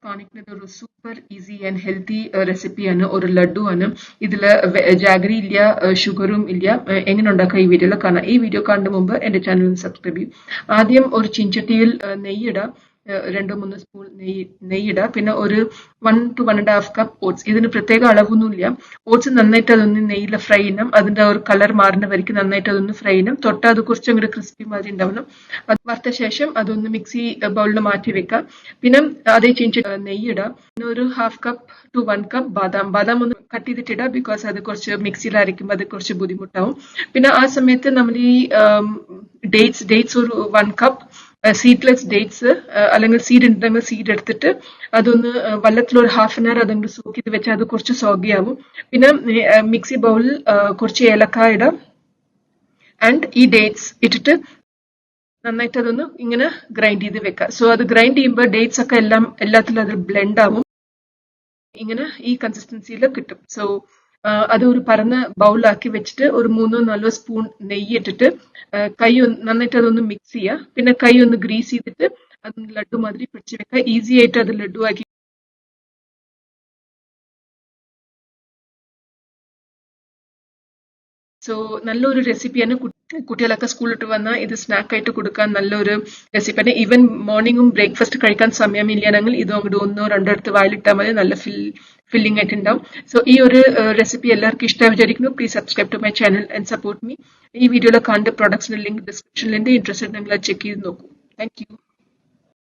ടോണിക്കിന് ഇതൊരു super easy and healthy റെസിപ്പിയാണ്. ഒരു ലഡു ആണ്. ഇതിൽ ജാഗരി ഇല്ല, ഷുഗറും ഇല്ല. എങ്ങനെ ഉണ്ടാക്കാം ഈ വീഡിയോയിൽ കാണാം. ഈ വീഡിയോ കാണുന്ന മുമ്പ് എന്റെ ചാനൽ സബ്സ്ക്രൈബ് ചെയ്യും. ആദ്യം ഒരു ചീഞ്ചട്ടിയിൽ നെയ്യിടാം. 2-3 സ്പൂൺ നെയ്യിടുക. പിന്നെ ഒരു 1 to 1.5 കപ്പ് ഓട്സ്. ഇതിന് പ്രത്യേക അളവൊന്നുമില്ല. ഓട്സ് നന്നായിട്ട് അതൊന്ന് നെയ്യിൽ ഫ്രൈ ചെയ്യണം. അതിന്റെ ഒരു കളർ മാറുന്ന വരയ്ക്ക് നന്നായിട്ട് അതൊന്ന് ഫ്രൈ ചെയ്യണം. തൊട്ട് അത് കുറച്ചും കൂടി ക്രിസ്പി മാതിരി ഉണ്ടാവണം. അത് വറുത്ത ശേഷം അതൊന്ന് മിക്സി ബൗളിൽ മാറ്റി വെക്കാം. പിന്നെ അതേ നെയ്യിടുക. പിന്നെ ഒരു 1/2 കപ്പ് to 1 കപ്പ് ബാദാം ഒന്ന് കട്ട് ചെയ്തിട്ടിടുക. ബിക്കോസ് അത് കുറച്ച് മിക്സിയിൽ അരയ്ക്കുമ്പോൾ അത് കുറച്ച് ബുദ്ധിമുട്ടാവും. പിന്നെ ആ സമയത്ത് നമ്മൾ ഈ ഡേറ്റ്സ് ഒരു 1 കപ്പ് സീഡ്ലെസ് ഡേറ്റ്സ് അല്ലെങ്കിൽ സീഡ് ഉണ്ടെങ്കിൽ സീഡ് എടുത്തിട്ട് അതൊന്ന് വെള്ളത്തിൽ ഒരു 1/2 hour അതൊന്ന് സോക്ക് ചെയ്ത് വെച്ചാൽ അത് കുറച്ച് സോഗി ആവും. പിന്നെ മിക്സി ബൗളിൽ കുറച്ച് ഏലക്കായ ഇടാം ആൻഡ് ഈ ഡേറ്റ്സ് ഇട്ടിട്ട് നന്നായിട്ട് അതൊന്ന് ഇങ്ങനെ ഗ്രൈൻഡ് ചെയ്ത് വെക്കാം. സോ അത് ഗ്രൈൻഡ് ചെയ്യുമ്പോൾ ഡേറ്റ്സ് ഒക്കെ എല്ലാത്തിലും അത് ബ്ലെൻഡ് ആവും. ഇങ്ങനെ ഈ കൺസിസ്റ്റൻസിയിൽ കിട്ടും. സോ അത് ഒരു പരന്ന ബൗളിലാക്കി വെച്ചിട്ട് ഒരു 3-4 സ്പൂൺ നെയ്യ് ഇട്ടിട്ട് നന്നായിട്ട് അതൊന്ന് മിക്സ് ചെയ്യുക. പിന്നെ കൈ ഒന്ന് ഗ്രീസ് ചെയ്തിട്ട് അതൊന്ന് ലഡു മാതിരി പിടിച്ച് വെക്കുക. ഈസി ആയിട്ട് അത് ലഡു ആക്കി. സോ നല്ലൊരു റെസിപ്പിയാണ്. കുട്ടികളൊക്കെ സ്കൂളിട്ട് വന്നാൽ ഇത് സ്നാക്ക് ആയിട്ട് കൊടുക്കാൻ നല്ലൊരു റെസിപ്പിയാണ്. ഈവൻ മോർണിംഗും ബ്രേക്ക്ഫാസ്റ്റ് കഴിക്കാൻ സമയമില്ലാണെങ്കിൽ ഇത് അങ്ങോട്ട് 1-2 എടുത്ത് വായിലിട്ടാൽ മതി. നല്ല ഫില്ലിംഗ് ആയിട്ട് ഉണ്ടാവും. സോ ഈ ഒരു റെസിപ്പി എല്ലാവർക്കും ഇഷ്ടമായി വിചാരിക്കുന്നു. Please subscribe to my channel and support me. ഈ വീഡിയോയിൽ കണ്ട പ്രൊഡക്ട്സിന്റെ ലിങ്ക് ഡിസ്ക്രിപ്ഷനിലുണ്ട്. ഇൻട്രസ്റ്റഡ് നിങ്ങൾ ചെക്ക് ചെയ്ത് നോക്കൂ. Thank U.